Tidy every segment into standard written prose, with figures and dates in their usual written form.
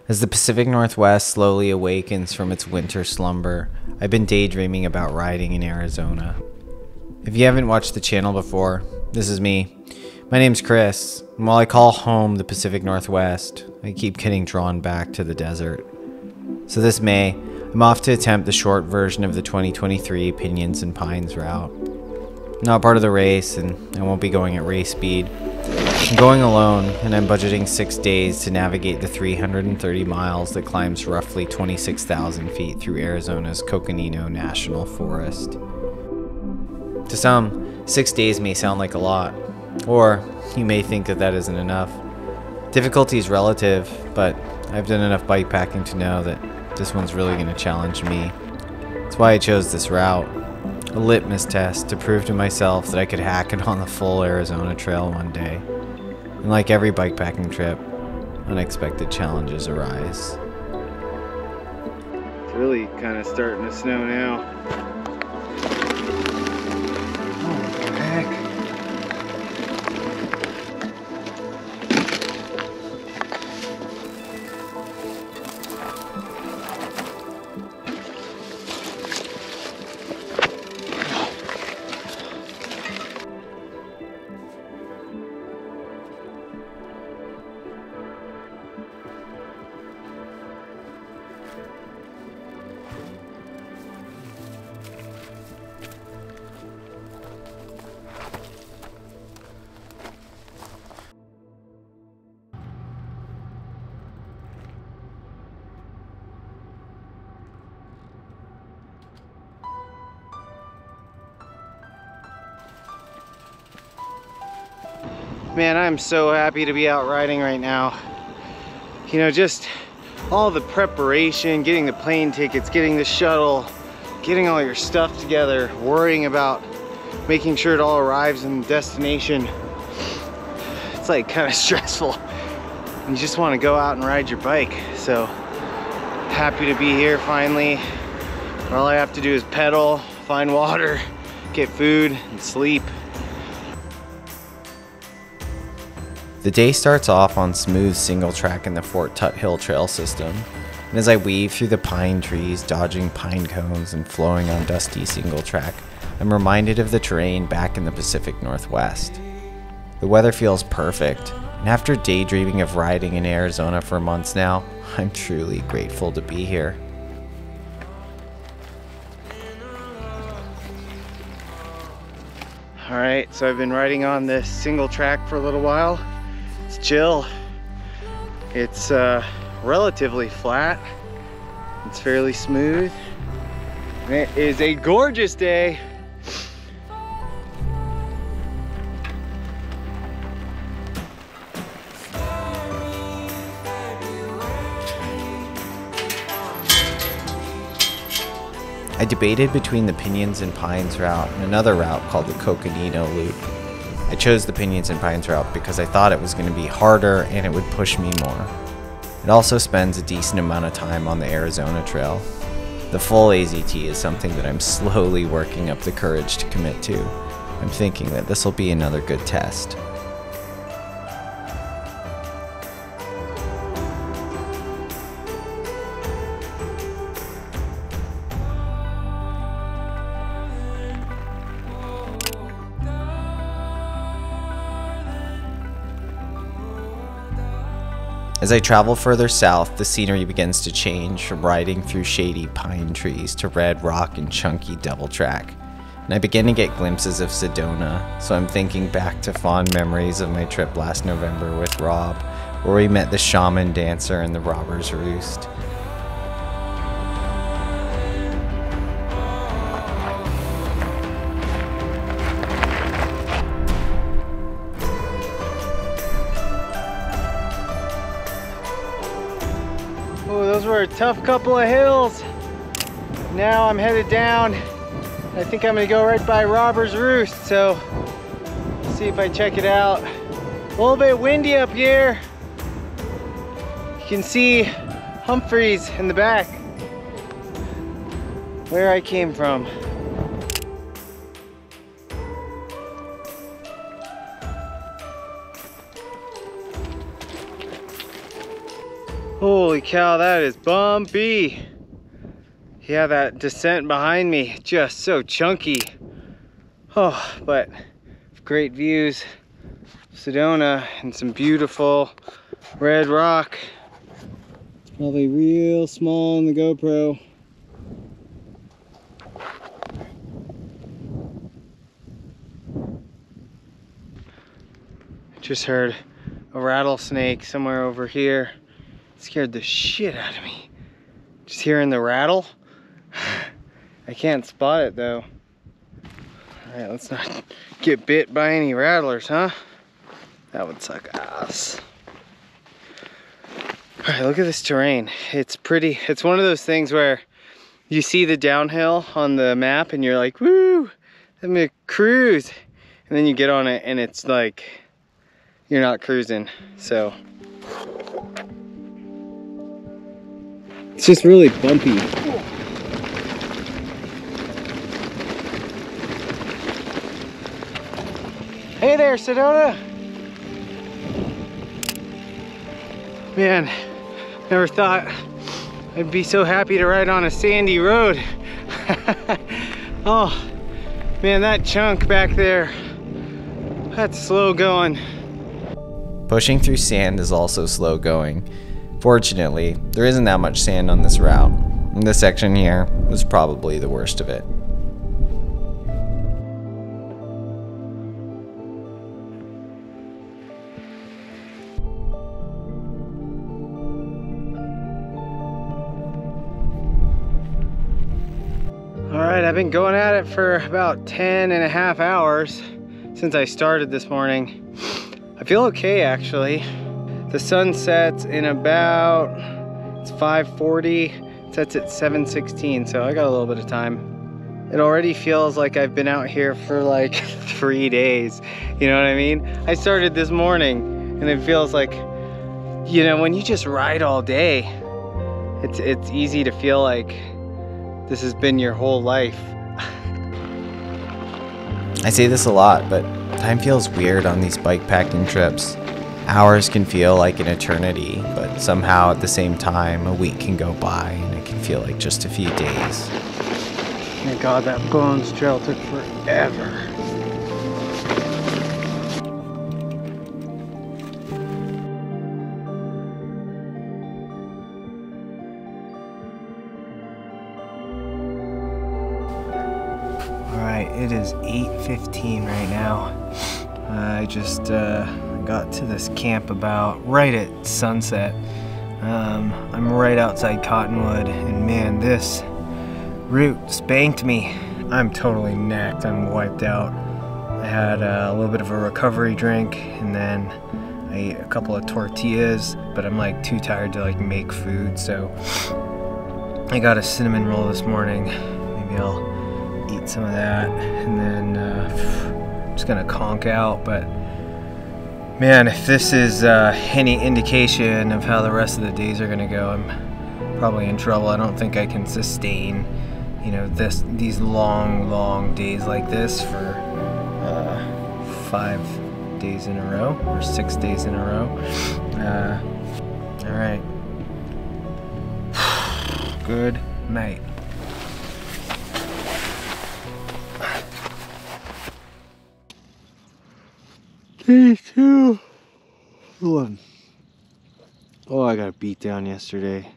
As the Pacific Northwest slowly awakens from its winter slumber, I've been daydreaming about riding in Arizona. If you haven't watched the channel before, this is me. My name's Chris, and while I call home the Pacific Northwest, I keep getting drawn back to the desert. So this May, I'm off to attempt the short version of the 2023 Pinyons and Pines route. I'm not part of the race, and I won't be going at race speed. I'm going alone, and I'm budgeting 6 days to navigate the 330 miles that climbs roughly 26,000 feet through Arizona's Coconino National Forest. To some, 6 days may sound like a lot, or you may think that that isn't enough. Difficulty is relative, but I've done enough bikepacking to know that this one's really going to challenge me. That's why I chose this route, a litmus test to prove to myself that I could hack it on the full Arizona Trail one day. And like every bikepacking trip, unexpected challenges arise. It's really kind of starting to snow now. Oh, what the heck? Man, I'm so happy to be out riding right now. You know, just all the preparation, getting the plane tickets, getting the shuttle, getting all your stuff together, worrying about making sure it all arrives in the destination. It's like kind of stressful. You just want to go out and ride your bike. So happy to be here finally. All I have to do is pedal, find water, get food, and sleep. The day starts off on smooth single track in the Fort Tut Hill Trail system, and as I weave through the pine trees, dodging pine cones and flowing on dusty single track, I'm reminded of the terrain back in the Pacific Northwest. The weather feels perfect, and after daydreaming of riding in Arizona for months now, I'm truly grateful to be here. Alright, so I've been riding on this single track for a little while. It's chill. It's relatively flat. It's fairly smooth. And it is a gorgeous day. I debated between the Pinyons and Pines route and another route called the Coconino Loop. I chose the Pinyons and Pines route because I thought it was going to be harder and it would push me more. It also spends a decent amount of time on the Arizona Trail. The full AZT is something that I'm slowly working up the courage to commit to. I'm thinking that this will be another good test. As I travel further south, the scenery begins to change from riding through shady pine trees to red rock and chunky double track. And I begin to get glimpses of Sedona, so I'm thinking back to fond memories of my trip last November with Rob, where we met the shaman dancer and the robber's roost. Oh, those were a tough couple of hills. Now I'm headed down. I think I'm gonna go right by Robber's Roost, so let's see if I check it out. A little bit windy up here. You can see Humphreys in the back, where I came from. Holy cow, that is bumpy. Yeah, that descent behind me, just so chunky. Oh, but great views. Sedona and some beautiful red rock. Probably real small on the GoPro. Just heard a rattlesnake somewhere over here. It scared the shit out of me. Just hearing the rattle. I can't spot it though. All right, let's not get bit by any rattlers, huh? That would suck ass. All right, look at this terrain. It's pretty. It's one of those things where you see the downhill on the map and you're like, woo, I'm gonna cruise. And then you get on it and it's like, you're not cruising. So it's just really bumpy. Hey there, Sedona. Man, never thought I'd be so happy to ride on a sandy road. Oh, man, that chunk back there, that's slow going. Pushing through sand is also slow going. Fortunately, there isn't that much sand on this route, and this section here was probably the worst of it. Alright, I've been going at it for about 10.5 hours since I started this morning. I feel okay actually. The sun sets in about, it's 5:40, it sets at 7:16, so I got a little bit of time. It already feels like I've been out here for like 3 days, you know what I mean? I started this morning and it feels like, you know, when you just ride all day, it's easy to feel like this has been your whole life. I say this a lot, but time feels weird on these bikepacking trips. Hours can feel like an eternity, but somehow at the same time, a week can go by and it can feel like just a few days. Thank God that Bones trail took forever. Alright, it is 8:15 right now. I just got to this camp about right at sunset. I'm right outside Cottonwood, and man, this route spanked me. I'm totally necked, I'm wiped out. I had a little bit of a recovery drink, and then I ate a couple of tortillas, but I'm like too tired to like make food, so I got a cinnamon roll this morning. Maybe I'll eat some of that, and then I'm just gonna conk out. But man, if this is any indication of how the rest of the days are gonna go, I'm probably in trouble. I don't think I can sustain, you know, these long days like this for 5 days in a row or 6 days in a row. All right. Good night. Day 2. Oh, I got beat down yesterday.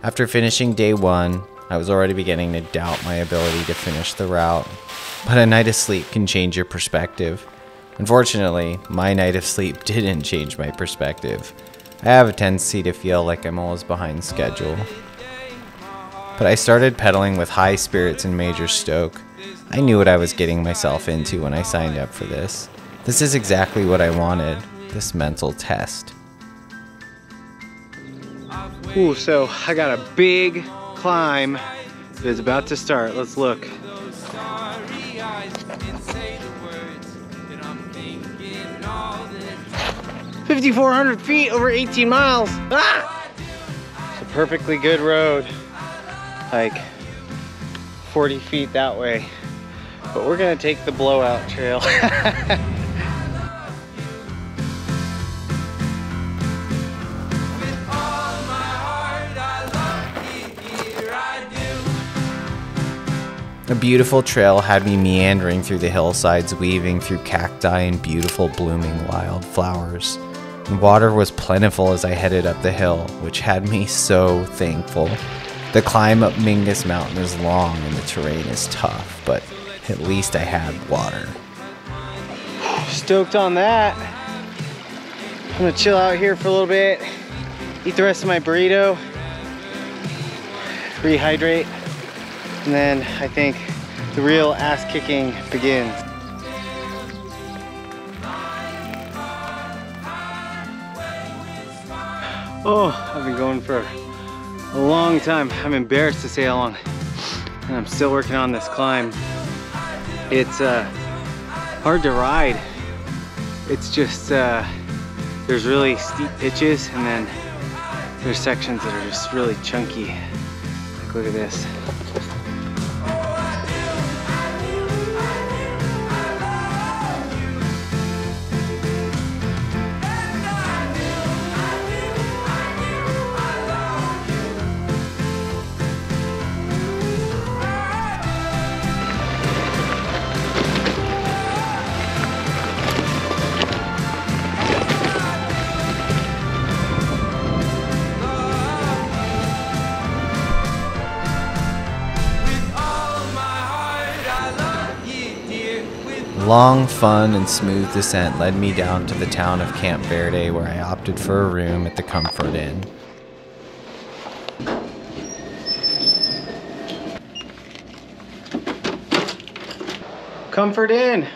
After finishing day 1, I was already beginning to doubt my ability to finish the route. But a night of sleep can change your perspective. Unfortunately, my night of sleep didn't change my perspective. I have a tendency to feel like I'm always behind schedule. But I started pedaling with high spirits and major stoke. I knew what I was getting myself into when I signed up for this. This is exactly what I wanted, this mental test. Ooh, so I got a big climb that is about to start. Let's look. 5,400 feet over 18 miles. Ah! It's a perfectly good road. Like 40 feet that way. But we're gonna take the blowout trail. A beautiful trail had me meandering through the hillsides, weaving through cacti and beautiful blooming wildflowers. The water was plentiful as I headed up the hill, which had me so thankful. The climb up Mingus Mountain is long and the terrain is tough, but at least I had water. Stoked on that. I'm gonna chill out here for a little bit, eat the rest of my burrito, rehydrate, and then I think the real ass kicking begins. Oh, I've been going for a long time. I'm embarrassed to say how long. And I'm still working on this climb. It's hard to ride. It's just, there's really steep pitches and then there's sections that are just really chunky. Like, look at this. Long, fun, and smooth descent led me down to the town of Camp Verde, where I opted for a room at the Comfort Inn. Comfort Inn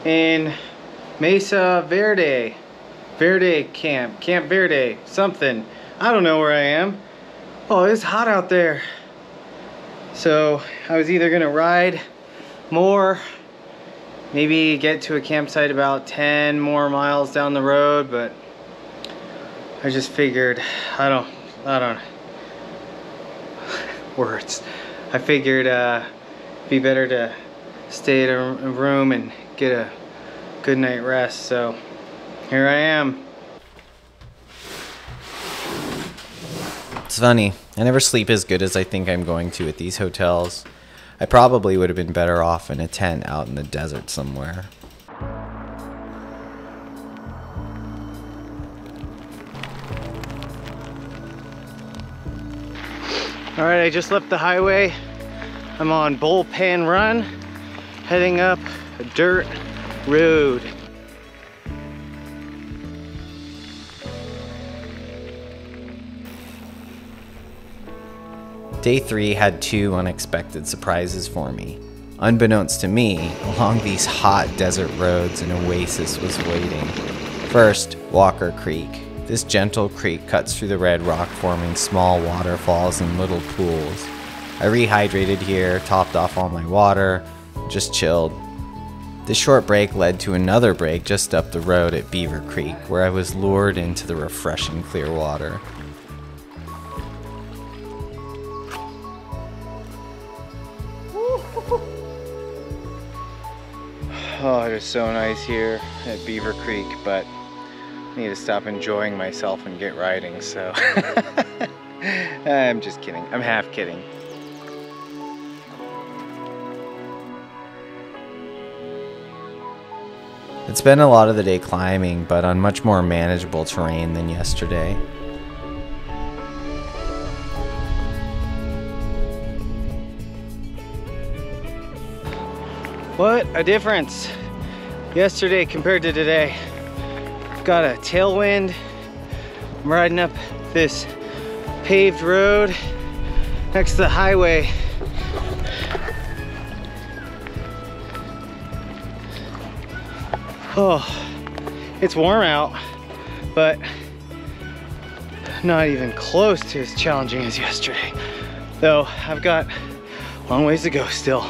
in Mesa Verde. Verde Camp. Camp Verde. Something. I don't know where I am. Oh, it's hot out there. So I was either gonna ride more, maybe get to a campsite about 10 more miles down the road, but I just figured, I don't words. I figured it'd be better to stay at a room and get a good night rest, so here I am. It's funny, I never sleep as good as I think I'm going to at these hotels. I probably would have been better off in a tent out in the desert somewhere. All right, I just left the highway. I'm on Bullpen Run, heading up a dirt road. Day 3 had 2 unexpected surprises for me. Unbeknownst to me, along these hot desert roads, an oasis was waiting. First, Walker Creek. This gentle creek cuts through the red rock, forming small waterfalls and little pools. I rehydrated here, topped off all my water, just chilled. This short break led to another break just up the road at Beaver Creek, where I was lured into the refreshing clear water. Oh, it is so nice here at Beaver Creek, but I need to stop enjoying myself and get riding, so I'm just kidding. I'm half kidding. It's been a lot of the day climbing, but on much more manageable terrain than yesterday. What a difference yesterday compared to today. Got a tailwind. I'm riding up this paved road next to the highway. Oh, it's warm out, but not even close to as challenging as yesterday. Though I've got a long ways to go still.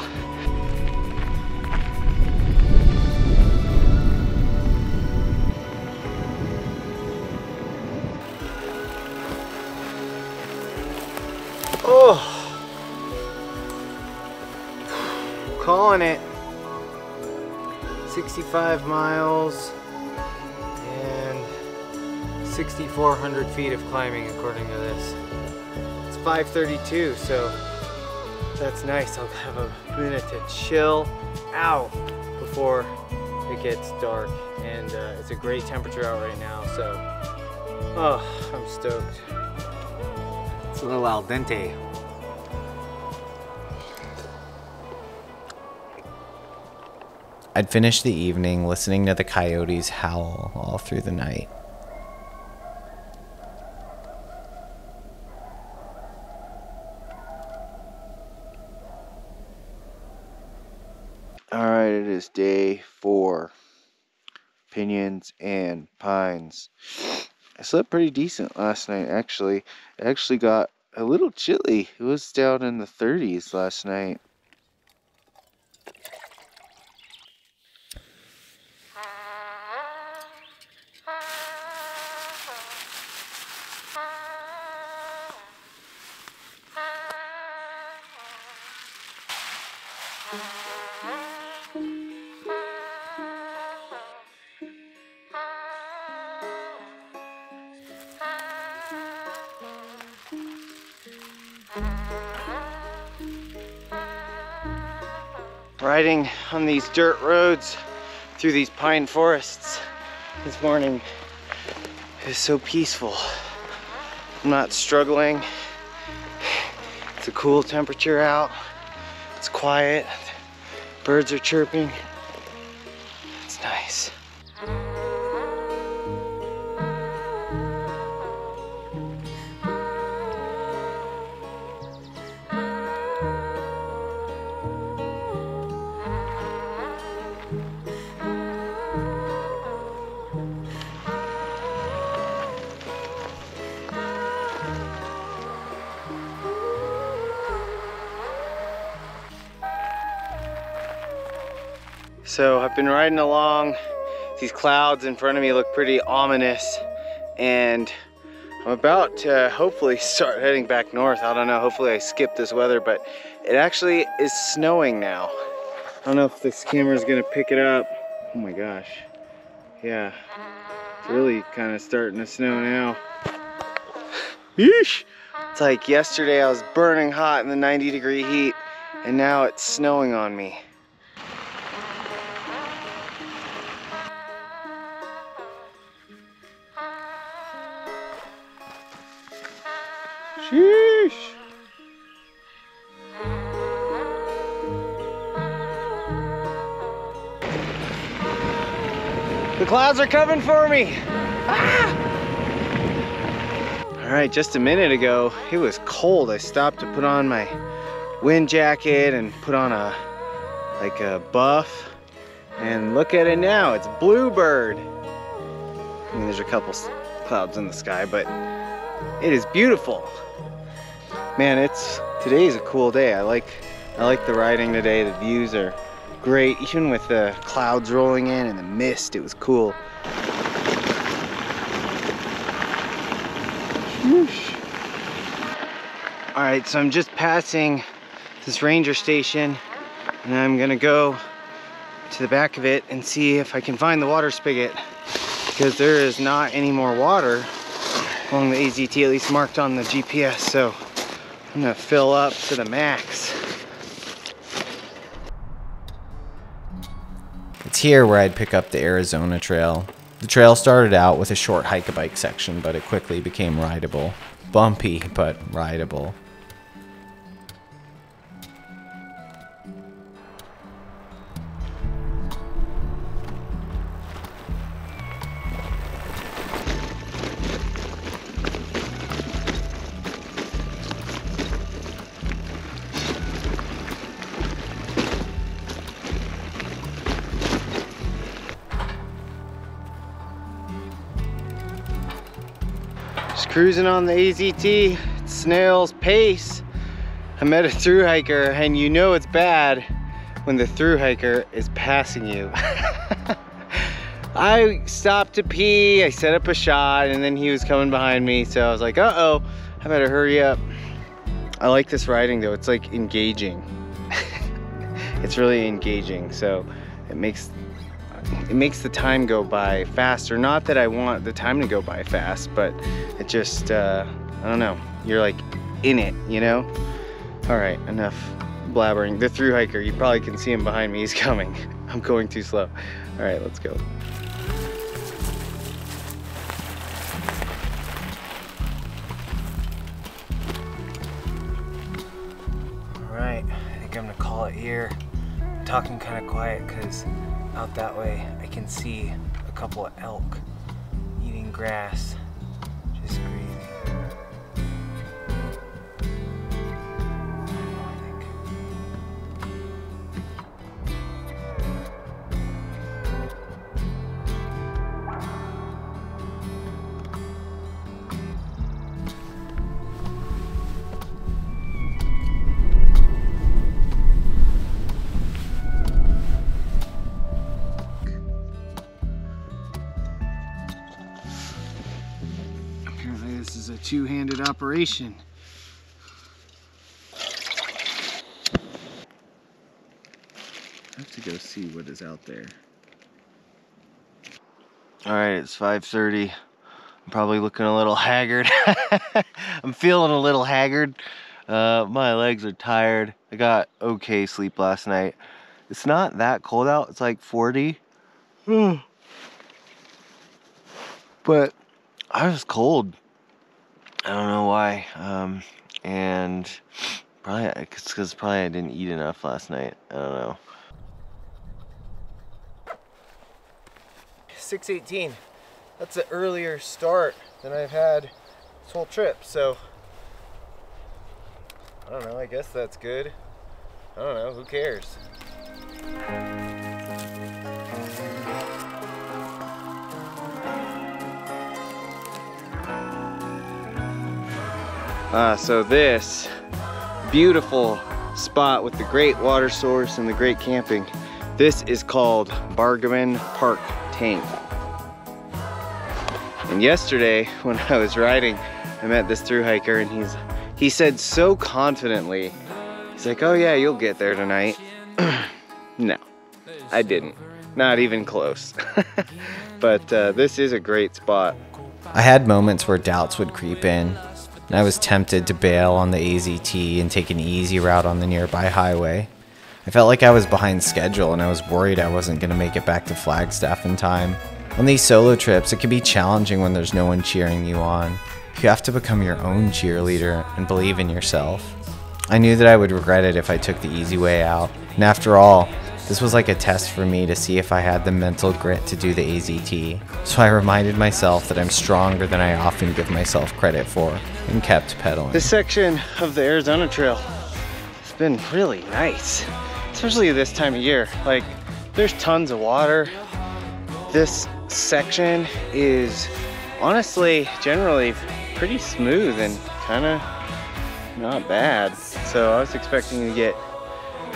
Oh, calling it. 65 miles and 6,400 feet of climbing according to this. It's 5:32, so That's nice. I'll have a minute to chill out before it gets dark. And it's a great temperature out right now, so oh, I'm stoked. It's a little al dente. I'd finish the evening listening to the coyotes howl all through the night. All right, it is day 4. Pinyons and Pines. I slept pretty decent last night, actually. It actually got a little chilly. It was down in the 30s last night. Riding on these dirt roads through these pine forests this morning is so peaceful. I'm not struggling. It's a cool temperature out. It's quiet. Birds are chirping. It's nice. So I've been riding along. These clouds in front of me look pretty ominous, and I'm about to hopefully start heading back north. I don't know, hopefully I skip this weather, but it actually is snowing now. I don't know if this camera is gonna pick it up. Oh my gosh. Yeah, it's really kind of starting to snow now. Yeesh! It's like yesterday I was burning hot in the 90-degree heat, and now it's snowing on me. Sheesh! The clouds are coming for me! Ah! Alright, just a minute ago, it was cold. I stopped to put on my wind jacket and put on a buff. And look at it now, it's bluebird. I mean, there's a couple clouds in the sky, but it is beautiful. Man, today is a cool day. I like the riding today. The views are great, even with the clouds rolling in and the mist. It was cool. Whoosh. All right, so I'm just passing this ranger station, and I'm gonna go to the back of it and see if I can find the water spigot, because there is not any more water along the AZT, at least marked on the GPS. So I'm gonna fill up to the max. It's here where I'd pick up the Arizona Trail. The trail started out with a short hike-a-bike section, but it quickly became rideable. Bumpy, but rideable. Just cruising on the AZT, snail's pace. I met a thru hiker, and you know it's bad when the thru hiker is passing you. I stopped to pee, I set up a shot, and then he was coming behind me, so I was like, uh-oh, I better hurry up. I like this riding though, it's like engaging. It's really engaging, so it makes the time go by faster. Not that I want the time to go by fast, but it just, I don't know, you're like in it, you know? All right, enough blabbering. The thru hiker, you probably can see him behind me. He's coming. I'm going too slow. All right, let's go. All right, I think I'm gonna call it here. I'm talking kind of quiet because out that way I can see a couple of elk eating grass, just grieving. Apparently this is a two-handed operation. I have to go see what is out there. All right, it's 5:30. I'm probably looking a little haggard. I'm feeling a little haggard. My legs are tired. I got okay sleep last night. It's not that cold out. It's like 40. But I was cold. I don't know why. And probably it's because I didn't eat enough last night. I don't know. 6:18. That's an earlier start than I've had this whole trip. So I don't know. I guess that's good. I don't know. Who cares? So this beautiful spot with the great water source and the great camping, this is called Bargaman Park Tank. And yesterday when I was riding, I met this thru hiker and he said so confidently, he's like, oh yeah, you'll get there tonight. No, I didn't. Not even close. But this is a great spot. I had moments where doubts would creep in, and I was tempted to bail on the AZT and take an easy route on the nearby highway. I felt like I was behind schedule and I was worried I wasn't going to make it back to Flagstaff in time. On these solo trips, it can be challenging when there's no one cheering you on. You have to become your own cheerleader and believe in yourself. I knew that I would regret it if I took the easy way out, and after all, this was like a test for me to see if I had the mental grit to do the AZT. So I reminded myself that I'm stronger than I often give myself credit for, and kept pedaling. This section of the Arizona Trail has been really nice, especially this time of year. Like, there's tons of water. This section is honestly, generally pretty smooth and kind of not bad. So I was expecting to get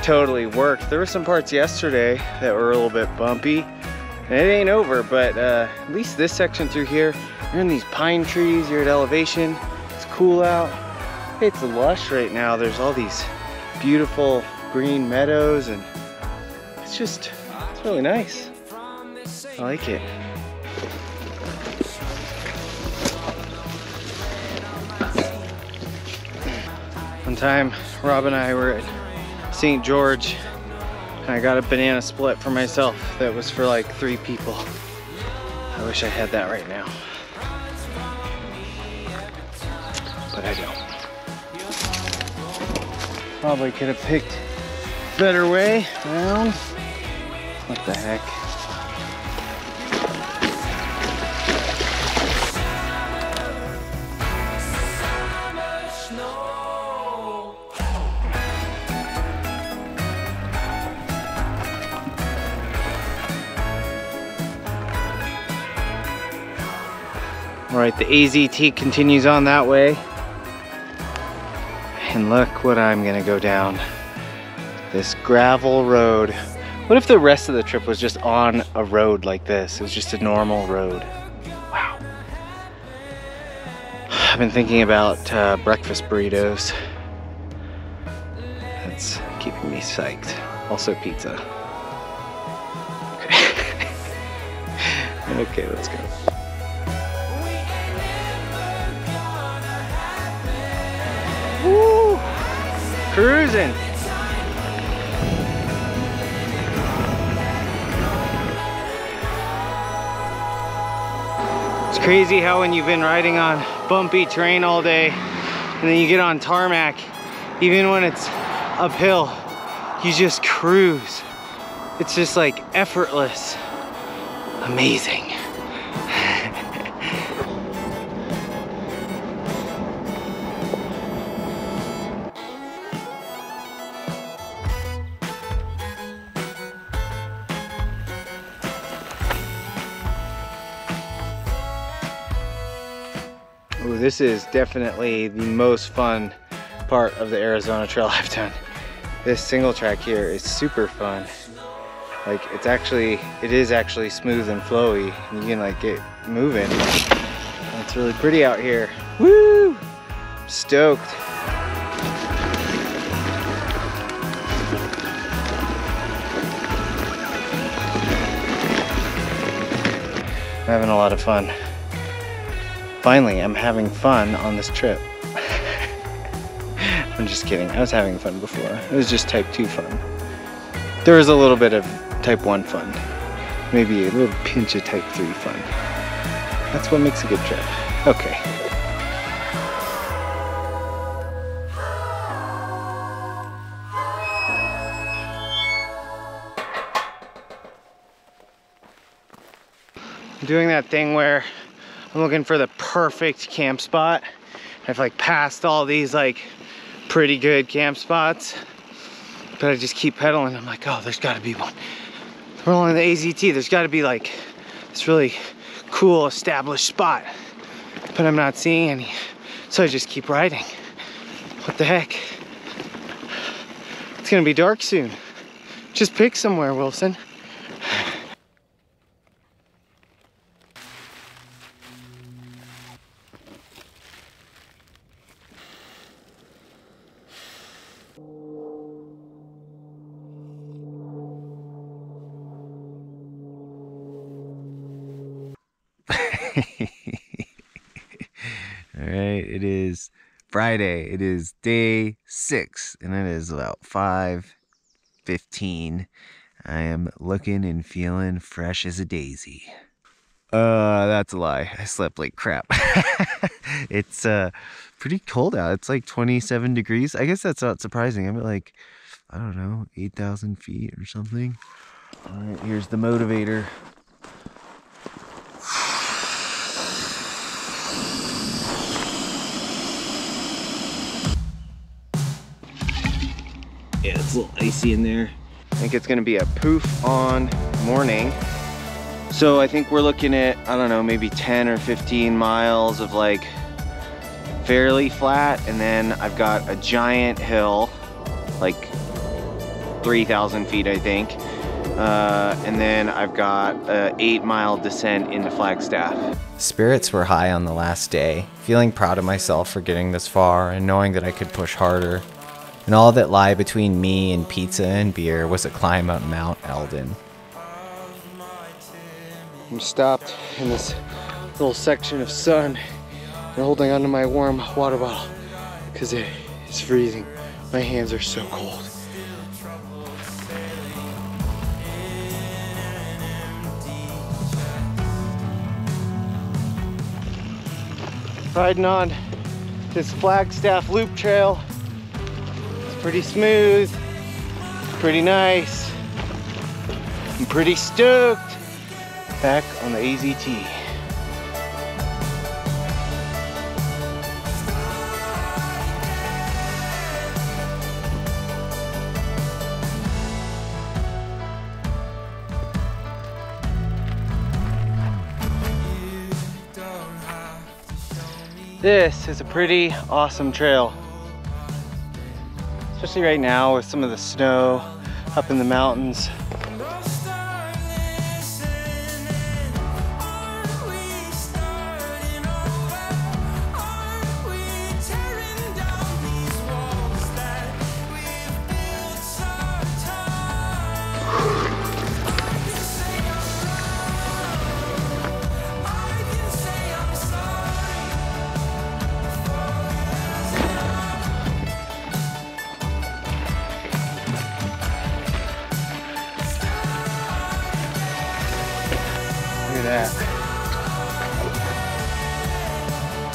totally worked. There were some parts yesterday that were a little bit bumpy, and it ain't over, but at least this section through here, you're in these pine trees, you're at elevation, it's cool out. It's lush right now. There's all these beautiful green meadows, and it's really nice. I like it. One time, Rob and I were at St. George, and I got a banana split for myself that was for like 3 people. I wish I had that right now, but I don't. Probably could have picked a better way around. What the heck? All right, the AZT continues on that way. And look what I'm gonna go down. This gravel road. What if the rest of the trip was just on a road like this? It was just a normal road. Wow. I've been thinking about breakfast burritos. That's keeping me psyched. Also pizza. Okay. Okay, let's go. Woo! cruising. It's crazy how when you've been riding on bumpy terrain all day and then you get on tarmac, even when it's uphill, you just cruise. It's just like effortless. Amazing. Ooh, this is definitely the most fun part of the Arizona Trail I've done. This single track here is super fun. Like it is actually smooth and flowy. You can like get moving. It's really pretty out here. Woo! I'm stoked. I'm having a lot of fun. Finally, I'm having fun on this trip. I'm just kidding. I was having fun before. It was just type 2 fun. There was a little bit of type 1 fun. Maybe a little pinch of type 3 fun. That's what makes a good trip. Okay. I'm doing that thing where I'm looking for the perfect camp spot. I've like passed all these like pretty good camp spots, but I just keep pedaling. I'm like, oh, there's gotta be one. We're on the AZT, there's gotta be like this really cool established spot, but I'm not seeing any. So I just keep riding. What the heck? It's gonna be dark soon. Just pick somewhere, Wilson. All right, it is Friday. It is day 6, and it is about 5:15. I am looking and feeling fresh as a daisy. That's a lie. I slept like crap. It's pretty cold out. It's like 27 degrees. I guess that's not surprising. I'm at like, I don't know, 8,000 feet or something. All right, here's the motivator. Yeah, it's a little icy in there. I think it's gonna be a poof on morning. So I think we're looking at, I don't know, maybe 10 or 15 miles of like fairly flat, and then I've got a giant hill, like 3,000 feet I think, and then I've got a 8-mile descent into Flagstaff. Spirits were high on the last day, feeling proud of myself for getting this far and knowing that I could push harder. And all that lay between me and pizza and beer was a climb up Mount Eldon. I'm stopped in this little section of sun and holding onto my warm water bottle because it is freezing. My hands are so cold. Riding on this Flagstaff loop trail. It's pretty smooth, pretty nice. I'm pretty stoked. Back on the AZT. This is a pretty awesome trail. Especially right now with some of the snow up in the mountains.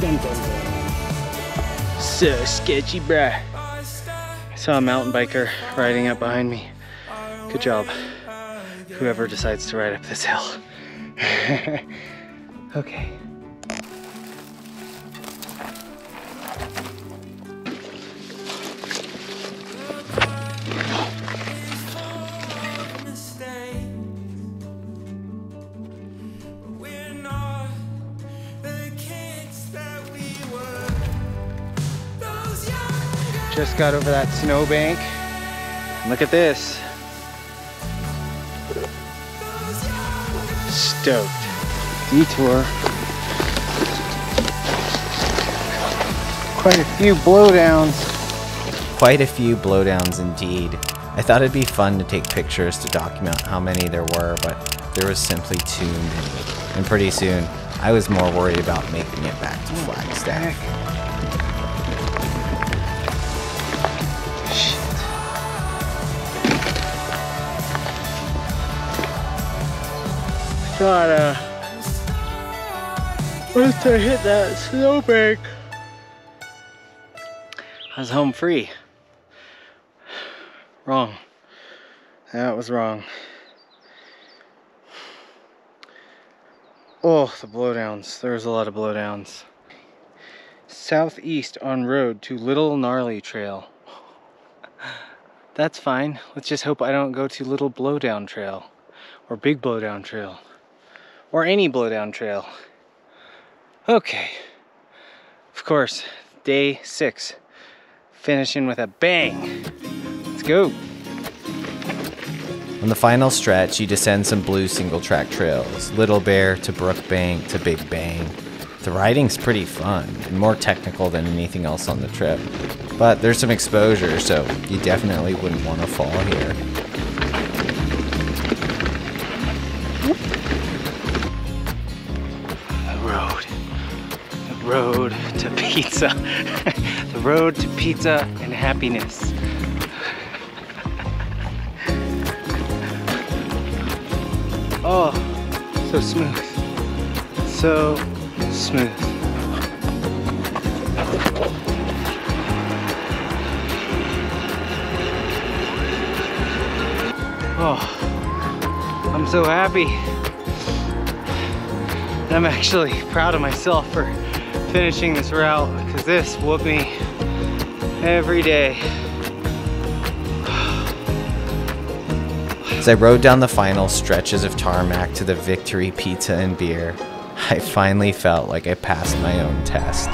Dun, dun, dun. So sketchy, bruh. I saw a mountain biker riding up behind me. Good job, whoever decides to ride up this hill. Okay. Just got over that snowbank. Look at this. Stoked. Detour. Quite a few blowdowns. Quite a few blowdowns indeed. I thought it'd be fun to take pictures to document how many there were, but there was simply too many. And pretty soon, I was more worried about making it back to Flagstaff. Thought once I hit that snowbank, I was home free. Wrong. That was wrong. Oh, the blowdowns. There's a lot of blowdowns. Southeast on road to Little Gnarly Trail. That's fine. Let's just hope I don't go to Little Blowdown Trail or Big Blowdown Trail. Or any blowdown trail. Okay. Of course, day 6. Finishing with a bang. Let's go. On the final stretch, you descend some blue single-track trails. Little Bear to Brookbank to Big Bang. The riding's pretty fun and more technical than anything else on the trip. But there's some exposure, so you definitely wouldn't want to fall here. The road to pizza. The road to pizza and happiness. Oh, so smooth. So smooth. Oh, I'm so happy. I'm actually proud of myself for finishing this route, because this whooped me every day. As I rode down the final stretches of tarmac to the Victory Pizza and Beer, I finally felt like I passed my own test.